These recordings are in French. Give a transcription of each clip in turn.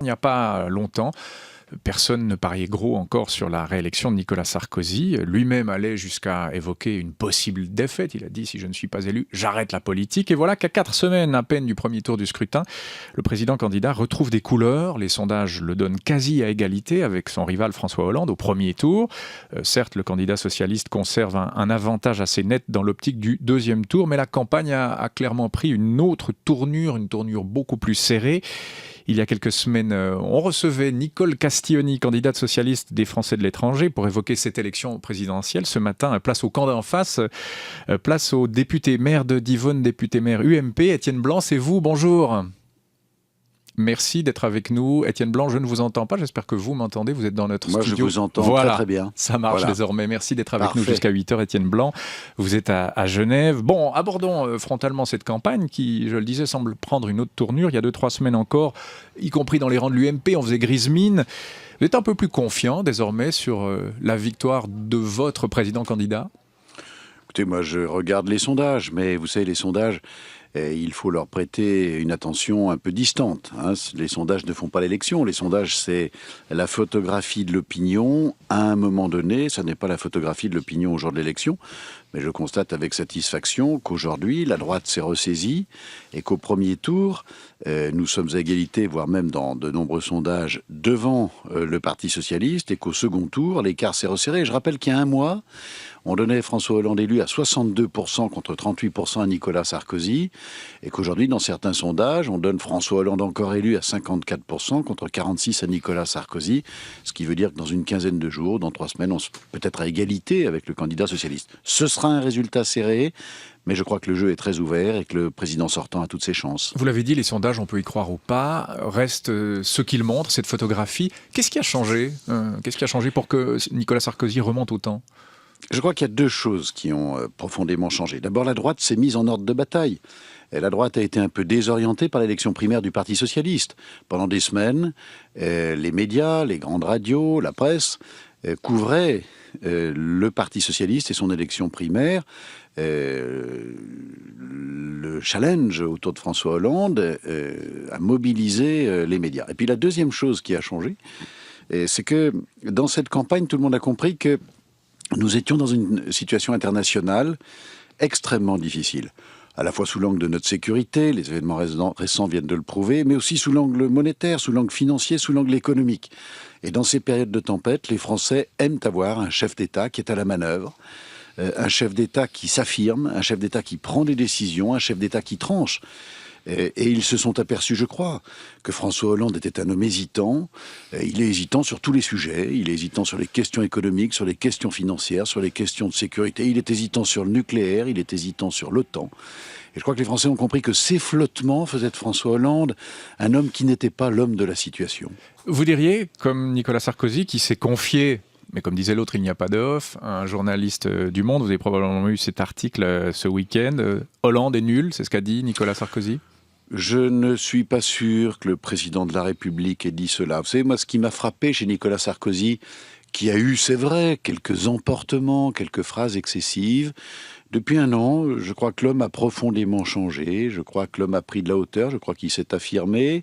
Il n'y a pas longtemps, personne ne pariait gros encore sur la réélection de Nicolas Sarkozy. Lui-même allait jusqu'à évoquer une possible défaite. Il a dit « si je ne suis pas élu, j'arrête la politique ». Et voilà qu'à 4 semaines à peine du premier tour du scrutin, le président candidat retrouve des couleurs. Les sondages le donnent quasi à égalité avec son rival François Hollande au premier tour. Certes, le candidat socialiste conserve un avantage assez net dans l'optique du deuxième tour, mais la campagne a clairement pris une autre tournure, une tournure beaucoup plus serrée. Il y a quelques semaines, on recevait Nicole Castioni, candidate socialiste des Français de l'étranger, pour évoquer cette élection présidentielle. Ce matin, place au camp d'en face, place au député maire de Divonne, député maire UMP, Étienne Blanc, c'est vous, bonjour. Merci d'être avec nous. Étienne Blanc, je ne vous entends pas. J'espère que vous m'entendez. Vous êtes dans notre studio. Moi, je vous entends voilà, très bien. Ça marche désormais. Merci d'être avec nous jusqu'à 8h, Étienne Blanc. Vous êtes à Genève. Bon, abordons frontalement cette campagne qui, je le disais, semble prendre une autre tournure. Il y a 2-3 semaines encore, y compris dans les rangs de l'UMP, on faisait grise mine. Vous êtes un peu plus confiant désormais sur la victoire de votre président candidat ? Écoutez, moi, je regarde les sondages, mais vous savez, les sondages, il faut leur prêter une attention un peu distante. Les sondages ne font pas l'élection. Les sondages, c'est la photographie de l'opinion à un moment donné. Ça n'est pas la photographie de l'opinion au jour de l'élection. Mais je constate avec satisfaction qu'aujourd'hui, la droite s'est ressaisie et qu'au premier tour, nous sommes à égalité, voire même dans de nombreux sondages, devant le Parti socialiste, et qu'au second tour, l'écart s'est resserré. Je rappelle qu'il y a un mois, on donnait François Hollande élu à 62% contre 38% à Nicolas Sarkozy, et qu'aujourd'hui, dans certains sondages, on donne François Hollande encore élu à 54% contre 46% à Nicolas Sarkozy, ce qui veut dire que dans une quinzaine de jours, dans 3 semaines, on peut être à égalité avec le candidat socialiste. Ce sera un résultat serré, mais je crois que le jeu est très ouvert et que le président sortant a toutes ses chances. Vous l'avez dit, les sondages, on peut y croire ou pas, reste ce qu'il montre, cette photographie. Qu'est-ce qui a changé Qu'est-ce qui a changé pour que Nicolas Sarkozy remonte autant ? Je crois qu'il y a 2 choses qui ont profondément changé. D'abord, la droite s'est mise en ordre de bataille. Et la droite a été un peu désorientée par l'élection primaire du Parti socialiste. Pendant des semaines, les médias, les grandes radios, la presse couvraient le Parti socialiste et son élection primaire. Le challenge autour de François Hollande a mobilisé les médias. Et puis la deuxième chose qui a changé, c'est que dans cette campagne, tout le monde a compris que nous étions dans une situation internationale extrêmement difficile, à la fois sous l'angle de notre sécurité, les événements récents viennent de le prouver, mais aussi sous l'angle monétaire, sous l'angle financier, sous l'angle économique. Et dans ces périodes de tempête, les Français aiment avoir un chef d'État qui est à la manœuvre, un chef d'État qui s'affirme, un chef d'État qui prend des décisions, un chef d'État qui tranche. Et ils se sont aperçus, je crois, que François Hollande était un homme hésitant. Il est hésitant sur tous les sujets. Il est hésitant sur les questions économiques, sur les questions financières, sur les questions de sécurité. Il est hésitant sur le nucléaire, il est hésitant sur l'OTAN. Et je crois que les Français ont compris que ces flottements faisaient de François Hollande un homme qui n'était pas l'homme de la situation. Vous diriez, comme Nicolas Sarkozy, qui s'est confié, mais comme disait l'autre, il n'y a pas d'off, un journaliste du Monde, vous avez probablement eu cet article ce week-end, Hollande est nul, c'est ce qu'a dit Nicolas Sarkozy ? Je ne suis pas sûr que le président de la République ait dit cela. Vous savez, moi, ce qui m'a frappé chez Nicolas Sarkozy, qui a eu, c'est vrai, quelques emportements, quelques phrases excessives, depuis 1 an, je crois que l'homme a profondément changé, je crois que l'homme a pris de la hauteur, je crois qu'il s'est affirmé.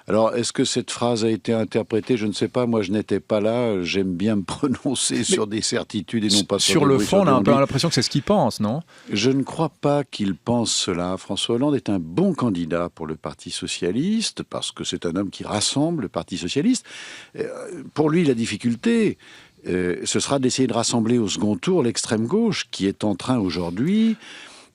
Alors, est-ce que cette phrase a été interprétée ? Je ne sais pas, moi je n'étais pas là, j'aime bien me prononcer sur des certitudes et non pas sur des le fond, on a un peu l'impression que c'est ce qu'il pense, non ? Je ne crois pas qu'il pense cela. François Hollande est un bon candidat pour le Parti socialiste, parce que c'est un homme qui rassemble le Parti socialiste. Pour lui, la difficulté, ce sera d'essayer de rassembler au second tour l'extrême gauche, qui est en train aujourd'hui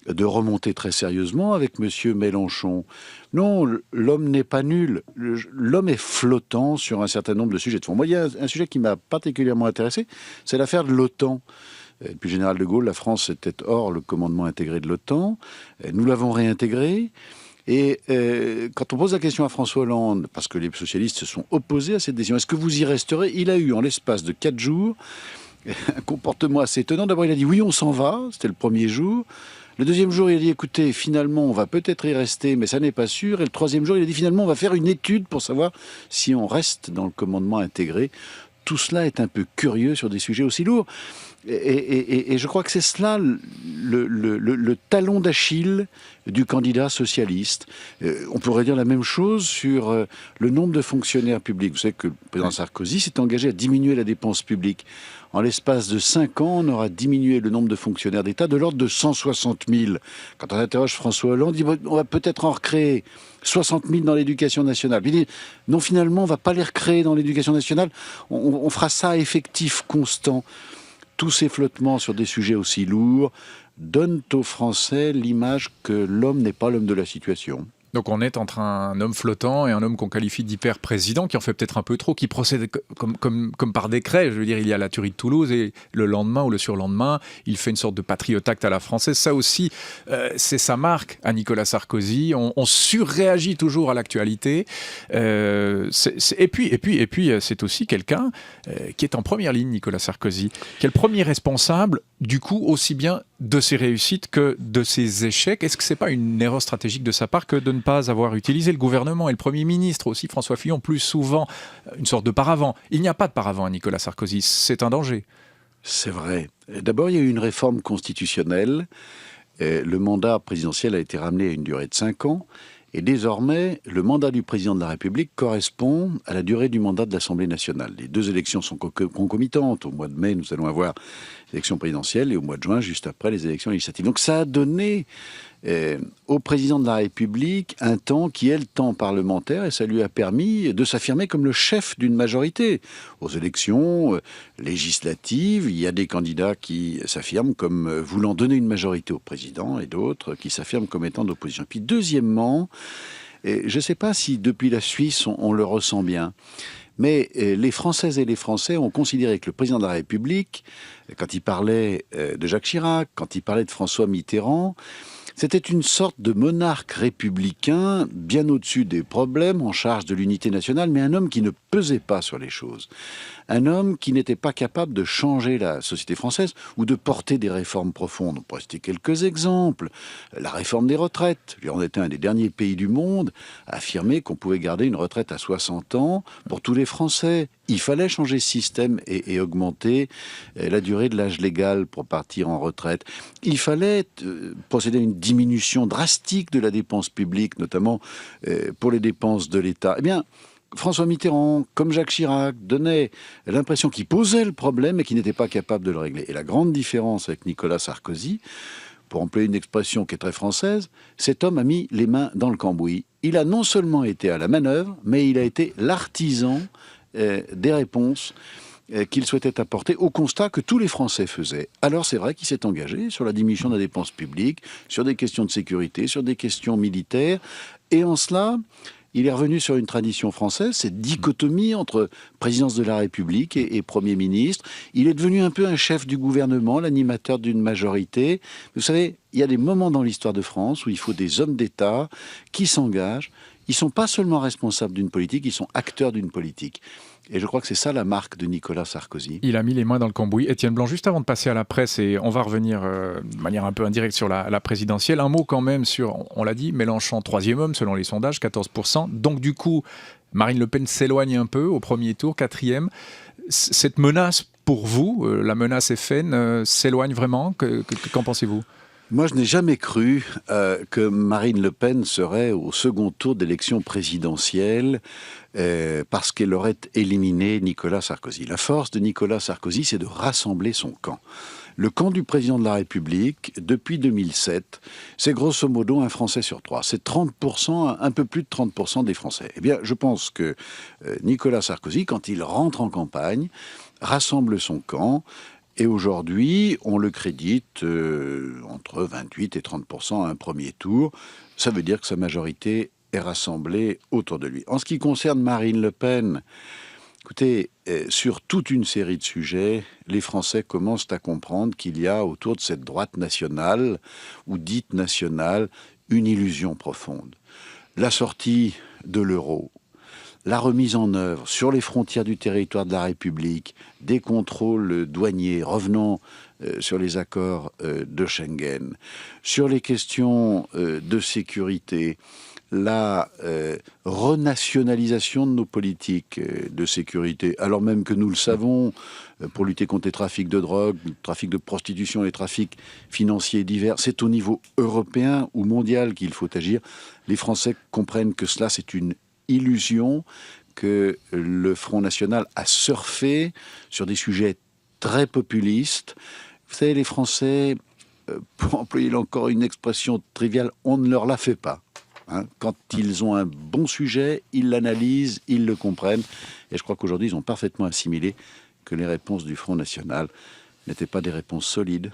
de remonter très sérieusement avec M. Mélenchon. Non, l'homme n'est pas nul. L'homme est flottant sur un certain nombre de sujets de fond. Moi, il y a un sujet qui m'a particulièrement intéressé, c'est l'affaire de l'OTAN. Depuis le général de Gaulle, la France était hors le commandement intégré de l'OTAN. Nous l'avons réintégré. Et quand on pose la question à François Hollande, parce que les socialistes se sont opposés à cette décision, est-ce que vous y resterez ? Il a eu, en l'espace de 4 jours, un comportement assez étonnant. D'abord, il a dit oui, on s'en va. C'était le premier jour. Le deuxième jour, il a dit écoutez, finalement, on va peut-être y rester, mais ça n'est pas sûr. Et le troisième jour, il a dit finalement, on va faire une étude pour savoir si on reste dans le commandement intégré. Tout cela est un peu curieux sur des sujets aussi lourds. Et je crois que c'est cela le talon d'Achille du candidat socialiste. On pourrait dire la même chose sur le nombre de fonctionnaires publics. Vous savez que le président Sarkozy s'est engagé à diminuer la dépense publique. En l'espace de 5 ans, on aura diminué le nombre de fonctionnaires d'État de l'ordre de 160 000. Quand on interroge François Hollande, il dit on va peut-être en recréer 60 000 dans l'éducation nationale. Puis il dit non, finalement, on ne va pas les recréer dans l'éducation nationale. On fera ça à effectif constant. Tous ces flottements sur des sujets aussi lourds donnent aux Français l'image que l'homme n'est pas l'homme de la situation. Donc on est entre un homme flottant et un homme qu'on qualifie d'hyper-président, qui en fait peut-être un peu trop, qui procède comme par décret. Je veux dire, il y a la tuerie de Toulouse et le lendemain ou le surlendemain, il fait une sorte de patriotacte à la française. Ça aussi, c'est sa marque à Nicolas Sarkozy. On surréagit toujours à l'actualité. Et puis, c'est aussi quelqu'un qui est en première ligne, Nicolas Sarkozy, qui est le premier responsable, du coup, aussi bien de ses réussites que de ses échecs. Est-ce que c'est pas une erreur stratégique de sa part que de ne pas avoir utilisé le gouvernement et le Premier ministre aussi, François Fillon, plus souvent, une sorte de paravent? Il n'y a pas de paravent à Nicolas Sarkozy, c'est un danger. C'est vrai. D'abord, il y a eu une réforme constitutionnelle. Le mandat présidentiel a été ramené à une durée de 5 ans. Et désormais, le mandat du président de la République correspond à la durée du mandat de l'Assemblée nationale. Les deux élections sont concomitantes. Au mois de mai, nous allons avoir l'élection présidentielle et au mois de juin, juste après, les élections législatives. Donc ça a donné au président de la République un temps qui est le temps parlementaire et ça lui a permis de s'affirmer comme le chef d'une majorité. Aux élections législatives, il y a des candidats qui s'affirment comme voulant donner une majorité au président et d'autres qui s'affirment comme étant d'opposition. Puis deuxièmement, je ne sais pas si depuis la Suisse on le ressent bien, mais les Françaises et les Français ont considéré que le président de la République, quand il parlait de Jacques Chirac, quand il parlait de François Mitterrand, c'était une sorte de monarque républicain, bien au-dessus des problèmes, en charge de l'unité nationale, mais un homme qui ne pesait pas sur les choses. Un homme qui n'était pas capable de changer la société française ou de porter des réformes profondes. On pourrait citer quelques exemples. La réforme des retraites. On était un des derniers pays du monde à affirmer qu'on pouvait garder une retraite à 60 ans pour tous les Français. Il fallait changer ce système et augmenter la durée de l'âge légal pour partir en retraite. Il fallait procéder à une diminution drastique de la dépense publique, notamment pour les dépenses de l'État. Eh bien, François Mitterrand, comme Jacques Chirac, donnait l'impression qu'il posait le problème et qu'il n'était pas capable de le régler. Et la grande différence avec Nicolas Sarkozy, pour employer une expression qui est très française, cet homme a mis les mains dans le cambouis. Il a non seulement été à la manœuvre, mais il a été l'artisan des réponses qu'il souhaitait apporter au constat que tous les Français faisaient. Alors c'est vrai qu'il s'est engagé sur la diminution de la dépense publique, sur des questions de sécurité, sur des questions militaires, et en cela, il est revenu sur une tradition française, cette dichotomie entre présidence de la République et Premier ministre. Il est devenu un peu un chef du gouvernement, l'animateur d'une majorité. Vous savez, il y a des moments dans l'histoire de France où il faut des hommes d'État qui s'engagent. Ils ne sont pas seulement responsables d'une politique, ils sont acteurs d'une politique. Et je crois que c'est ça la marque de Nicolas Sarkozy. Il a mis les mains dans le cambouis. Étienne Blanc, juste avant de passer à la presse, et on va revenir de manière un peu indirecte sur la présidentielle, un mot quand même sur, on l'a dit, Mélenchon, 3e homme selon les sondages, 14%. Donc du coup, Marine Le Pen s'éloigne un peu au premier tour, 4e. Cette menace pour vous, la menace FN, s'éloigne vraiment? Qu'en pensez-vous? Moi, je n'ai jamais cru que Marine Le Pen serait au second tour d'élection présidentielle parce qu'elle aurait éliminé Nicolas Sarkozy. La force de Nicolas Sarkozy, c'est de rassembler son camp. Le camp du président de la République, depuis 2007, c'est grosso modo un Français sur 3. C'est 30%, un peu plus de 30% des Français. Eh bien, je pense que Nicolas Sarkozy, quand il rentre en campagne, rassemble son camp. Et aujourd'hui, on le crédite entre 28 et 30% à un premier tour. Ça veut dire que sa majorité est rassemblée autour de lui. En ce qui concerne Marine Le Pen, écoutez, sur toute une série de sujets, les Français commencent à comprendre qu'il y a autour de cette droite nationale, ou dite nationale, une illusion profonde. La sortie de l'euro, la remise en œuvre sur les frontières du territoire de la République, des contrôles douaniers revenant sur les accords de Schengen, sur les questions de sécurité, la renationalisation de nos politiques de sécurité, alors même que nous le savons, pour lutter contre les trafics de drogue, le trafic de prostitution, les trafics financiers divers, c'est au niveau européen ou mondial qu'il faut agir. Les Français comprennent que cela, c'est une illusion, que le Front National a surfé sur des sujets très populistes. Vous savez, les Français, pour employer encore une expression triviale, on ne leur la fait pas. Quand ils ont un bon sujet, ils l'analysent, ils le comprennent. Et je crois qu'aujourd'hui, ils ont parfaitement assimilé que les réponses du Front National n'étaient pas des réponses solides.